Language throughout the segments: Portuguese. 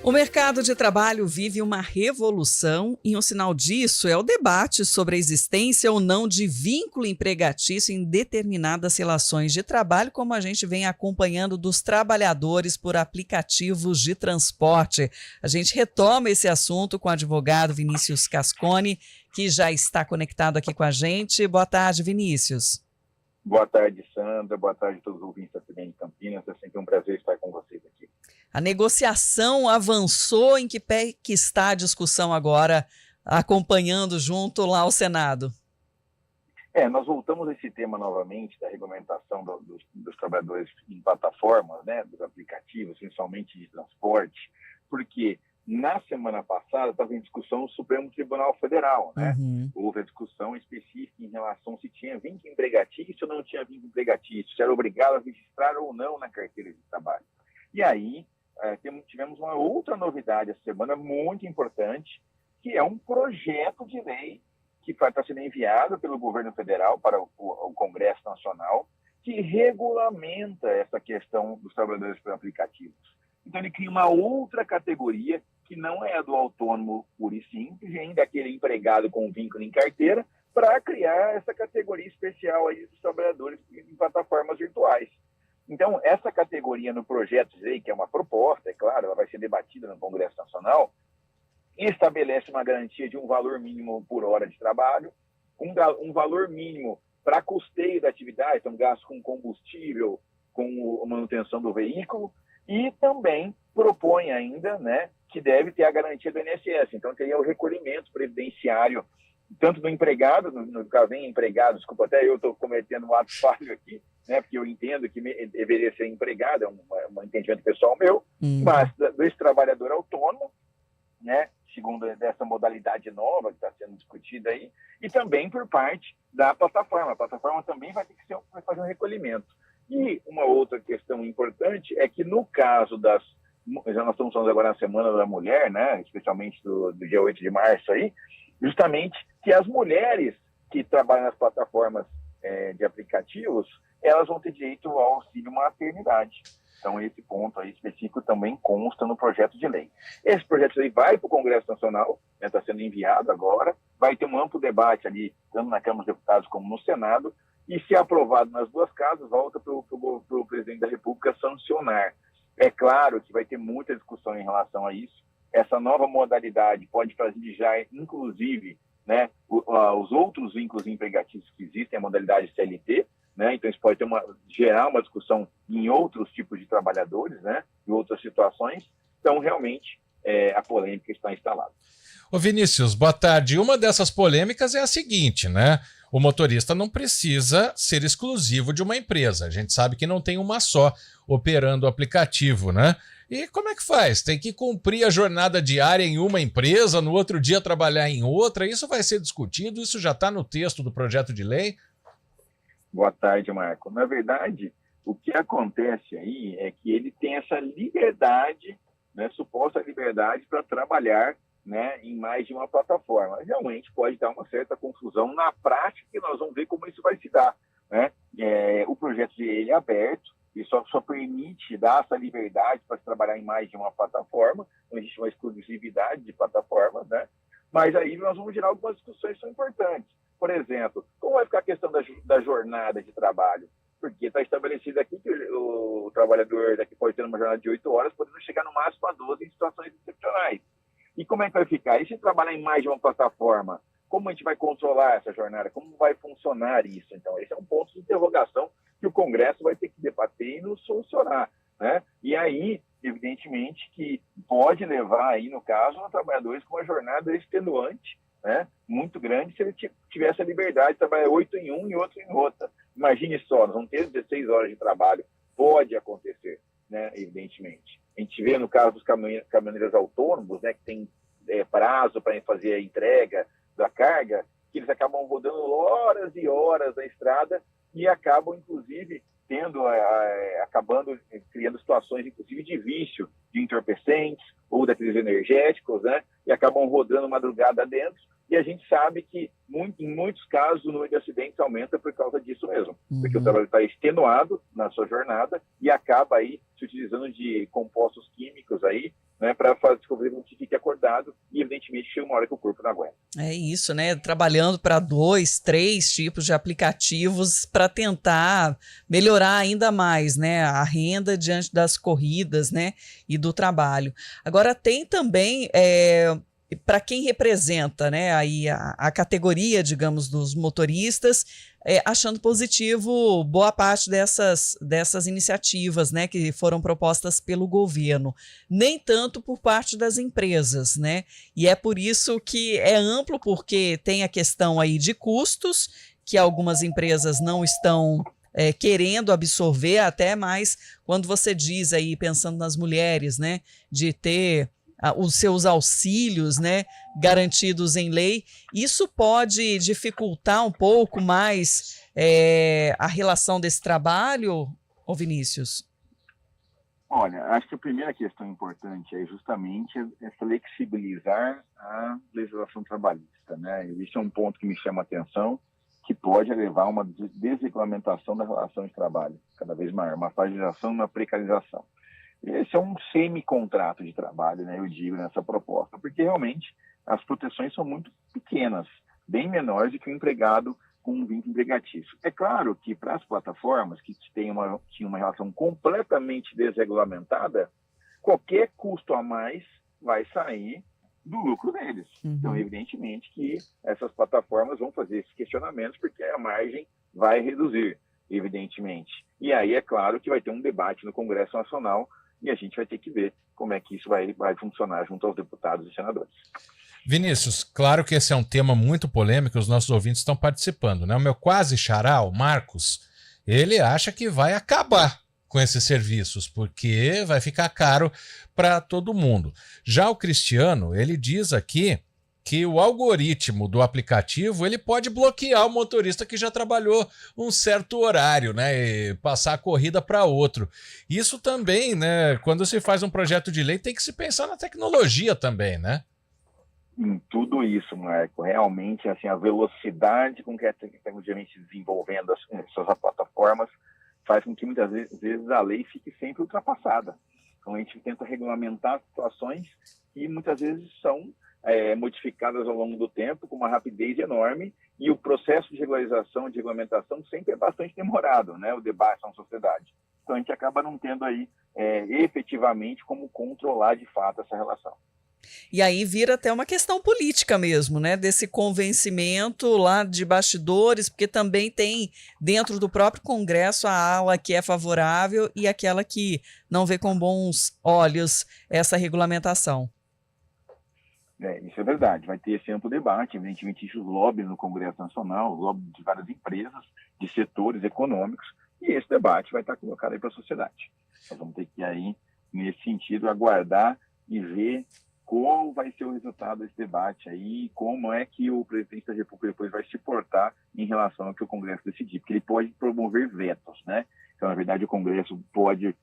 O mercado de trabalho vive uma revolução e um sinal disso é o debate sobre a existência ou não de vínculo empregatício em determinadas relações de trabalho, como a gente vem acompanhando dos trabalhadores por aplicativos de transporte. A gente retoma esse assunto com o advogado Vinícius Cascone, que já está conectado aqui com a gente. Boa tarde, Vinícius. Boa tarde, Sandra. Boa tarde a todos os ouvintes da CBN Campinas. É sempre um prazer estar com vocês aqui. A negociação avançou. Em que pé que está a discussão agora, acompanhando junto lá ao Senado? Nós voltamos a esse tema novamente da regulamentação dos trabalhadores em plataformas, né, dos aplicativos, principalmente de transporte, porque na semana passada estava em discussão o Supremo Tribunal Federal, né? Houve a discussão específica em relação se tinha vínculo empregatício ou não tinha vínculo empregatício, se era obrigado a registrar ou não na carteira de trabalho. E aí tivemos uma outra novidade essa semana muito importante, que é um projeto de lei que está sendo enviado pelo governo federal para o Congresso Nacional, que regulamenta essa questão dos trabalhadores por aplicativos. Então, ele cria uma outra categoria que não é a do autônomo puro e simples, e ainda aquele empregado com vínculo em carteira, para criar essa categoria especial aí dos trabalhadores em plataformas virtuais. Então, essa categoria no projeto de lei, que é uma proposta, é claro, ela vai ser debatida no Congresso Nacional, estabelece uma garantia de um valor mínimo por hora de trabalho, um valor mínimo para custeio da atividade, então gasto com combustível, com a manutenção do veículo, e também propõe ainda, né, que deve ter a garantia do INSS. Então, teria o recolhimento previdenciário, tanto do empregado, no caso nem empregado, desculpa, até eu estou cometendo um ato falho aqui, né, porque eu entendo que deveria ser empregado, é um entendimento pessoal meu, mas desse trabalhador autônomo, né, segundo essa modalidade nova que está sendo discutida aí, e também por parte da plataforma. A plataforma também vai ter que fazer um recolhimento. E uma outra questão importante é que no caso já nós estamos falando agora na Semana da Mulher, né, especialmente do dia 8 de março aí, justamente que as mulheres que trabalham nas plataformas de aplicativos, elas vão ter direito ao auxílio maternidade. Então, esse ponto aí específico também consta no projeto de lei. Esse projeto de lei vai para o Congresso Nacional, está sendo enviado agora, vai ter um amplo debate ali, tanto na Câmara dos Deputados como no Senado, e se aprovado nas duas casas, volta para o presidente da República sancionar. É claro que vai ter muita discussão em relação a isso. Essa nova modalidade pode fazer já, inclusive, né, os outros vínculos empregatícios que existem, a modalidade CLT, né? Então isso pode gerar uma discussão em outros tipos de trabalhadores, né, em outras situações. Então, realmente, a polêmica está instalada. Ô Vinícius, boa tarde. Uma dessas polêmicas é a seguinte, né? O motorista não precisa ser exclusivo de uma empresa. A gente sabe que não tem uma só operando o aplicativo, né? E como é que faz? Tem que cumprir a jornada diária em uma empresa, no outro dia trabalhar em outra? Isso vai ser discutido? Isso já está no texto do projeto de lei? Boa tarde, Marco. Na verdade, o que acontece aí é que ele tem essa liberdade, né, suposta liberdade para trabalhar, né, em mais de uma plataforma. Realmente pode dar uma certa confusão na prática, e nós vamos ver como isso vai se dar, né? O projeto de lei é aberto e só permite dar essa liberdade para trabalhar em mais de uma plataforma. Não existe uma exclusividade de plataformas, né? Mas aí nós vamos gerar algumas discussões que são importantes. Por exemplo, como vai ficar a questão da jornada de trabalho? Porque está estabelecido aqui que o trabalhador daqui pode ter uma jornada de 8 horas, podendo chegar no máximo a 12 em situações excepcionais. E como é que vai ficar? E se trabalhar em mais de uma plataforma, como a gente vai controlar essa jornada? Como vai funcionar isso? Então, esse é um ponto de interrogação que o Congresso vai ter que debater e nos solucionar, né? E aí, evidentemente, que pode levar aí, no caso, a trabalhadores com uma jornada extenuante, né, muito grande, se ele tivesse a liberdade de trabalhar 8 em um e outro em outra. Imagine só, nós vamos ter 16 horas de trabalho. Pode acontecer, né, evidentemente. A gente vê no caso dos caminhoneiros autônomos, né, que tem prazo para fazer a entrega da carga, que eles acabam rodando horas e horas na estrada e acabam, inclusive, acabando criando situações, inclusive, de vício de entorpecentes ou daqueles energéticos, né? E acabam rodando madrugada dentro. E a gente sabe que, em muitos casos, o número de acidentes aumenta por causa disso mesmo. Porque o trabalhador está extenuado na sua jornada e acaba aí se utilizando de compostos químicos aí né, para fazer com que fique acordado e, evidentemente, chega uma hora que o corpo não aguenta. É isso, né? Trabalhando para 2, 3 tipos de aplicativos para tentar melhorar ainda mais, né, a renda diante das corridas, né, e do trabalho. Agora tem também para quem representa, né, aí a categoria, digamos, dos motoristas, achando positivo boa parte dessas iniciativas, né, que foram propostas pelo governo, nem tanto por parte das empresas, né, e é por isso que é amplo, porque tem a questão aí de custos, que algumas empresas não estão querendo absorver, até mais quando você diz aí, pensando nas mulheres, né, de ter os seus auxílios, né, garantidos em lei, isso pode dificultar um pouco mais a relação desse trabalho, ô Vinícius? Olha, acho que a primeira questão importante é justamente flexibilizar a legislação trabalhista, né? Isso é um ponto que me chama a atenção, que pode levar a uma desregulamentação da relação de trabalho, cada vez maior, uma fragilização, uma precarização. Esse é um semi-contrato de trabalho, né, eu digo, nessa proposta, porque realmente as proteções são muito pequenas, bem menores do que o empregado com um vínculo empregatício. É claro que para as plataformas que tinham uma relação completamente desregulamentada, qualquer custo a mais vai sair do lucro deles. Então, evidentemente que essas plataformas vão fazer esses questionamentos, porque a margem vai reduzir, evidentemente. E aí é claro que vai ter um debate no Congresso Nacional e a gente vai ter que ver como é que isso vai funcionar junto aos deputados e senadores. Vinícius, claro que esse é um tema muito polêmico, os nossos ouvintes estão participando, né? O meu quase xará, o Marcos, ele acha que vai acabar com esses serviços, porque vai ficar caro para todo mundo. Já o Cristiano, ele diz aqui que o algoritmo do aplicativo ele pode bloquear o motorista que já trabalhou um certo horário, né, e passar a corrida para outro. Isso também, né, quando se faz um projeto de lei, tem que se pensar na tecnologia também, né? Em tudo isso, Marco, realmente assim, a velocidade com que a tecnologia vem se desenvolvendo, essas plataformas, faz com que muitas vezes a lei fique sempre ultrapassada. Então a gente tenta regulamentar situações que muitas vezes são modificadas ao longo do tempo com uma rapidez enorme, e o processo de regularização, de regulamentação sempre é bastante demorado, né, o debate na sociedade. Então a gente acaba não tendo aí efetivamente como controlar de fato essa relação. E aí vira até uma questão política mesmo, né, desse convencimento lá de bastidores, porque também tem dentro do próprio Congresso a ala que é favorável e aquela que não vê com bons olhos essa regulamentação. Isso é verdade, vai ter esse amplo debate, evidentemente os lobbies no Congresso Nacional, os lobbies de várias empresas, de setores econômicos, e esse debate vai estar colocado aí para a sociedade. Nós vamos ter que aí, nesse sentido, aguardar e ver qual vai ser o resultado desse debate aí, como é que o presidente da República depois vai se portar em relação ao que o Congresso decidir, porque ele pode promover vetos, né? Então, na verdade, o Congresso pode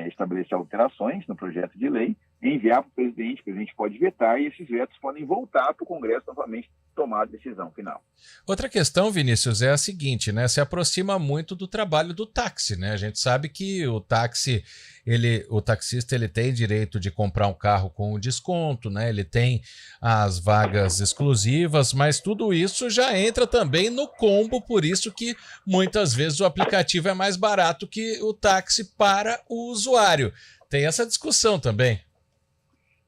estabelecer alterações no projeto de lei, enviar para o presidente pode vetar, e esses vetos podem voltar para o Congresso novamente tomar a decisão final. Outra questão, Vinícius, é a seguinte, né? Se aproxima muito do trabalho do táxi, né? A gente sabe que o taxista ele tem direito de comprar um carro com desconto, né? Ele tem as vagas exclusivas, mas tudo isso já entra também no combo, por isso que muitas vezes o aplicativo é mais barato que o táxi para o usuário. Tem essa discussão também.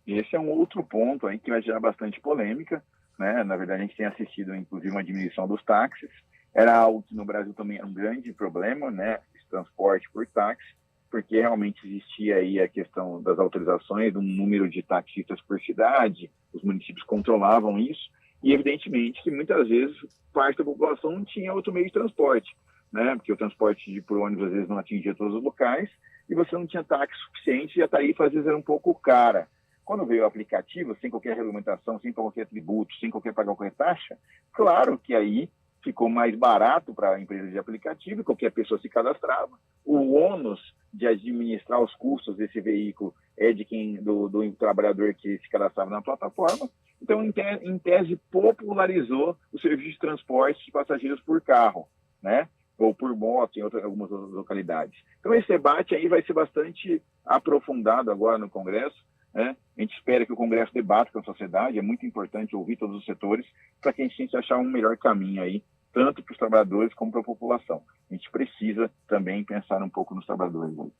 Esse é um outro ponto aí que vai gerar bastante polêmica, né? Na verdade, a gente tem assistido, inclusive, uma diminuição dos táxis. Era algo que no Brasil também era um grande problema, né? Esse transporte por táxi, porque realmente existia aí a questão das autorizações, do número de taxistas por cidade, os municípios controlavam isso, e evidentemente que muitas vezes parte da população não tinha outro meio de transporte, né? Porque o transporte por ônibus às vezes não atingia todos os locais, e você não tinha táxi suficiente, e a tarifa às vezes era um pouco cara. Quando veio o aplicativo, sem qualquer regulamentação, sem qualquer tributo, sem pagar qualquer taxa, claro que aí ficou mais barato para a empresa de aplicativo, qualquer pessoa se cadastrava. O ônus de administrar os custos desse veículo é do trabalhador que se cadastrava na plataforma. Então, em tese, popularizou o serviço de transporte de passageiros por carro, né? Ou por moto em algumas localidades. Então, esse debate aí vai ser bastante aprofundado agora no Congresso, né? A gente espera que o Congresso debata com a sociedade, é muito importante ouvir todos os setores para que a gente achar um melhor caminho aí, tanto para os trabalhadores como para a população. A gente precisa também pensar um pouco nos trabalhadores aí.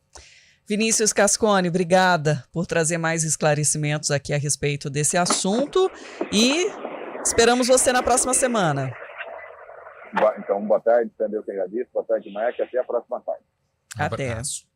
Vinícius Cascone, obrigada por trazer mais esclarecimentos aqui a respeito desse assunto e esperamos você na próxima semana. Então, boa tarde, também eu que agradeço. Boa tarde, Marca. Até a próxima tarde. Até. Abraço.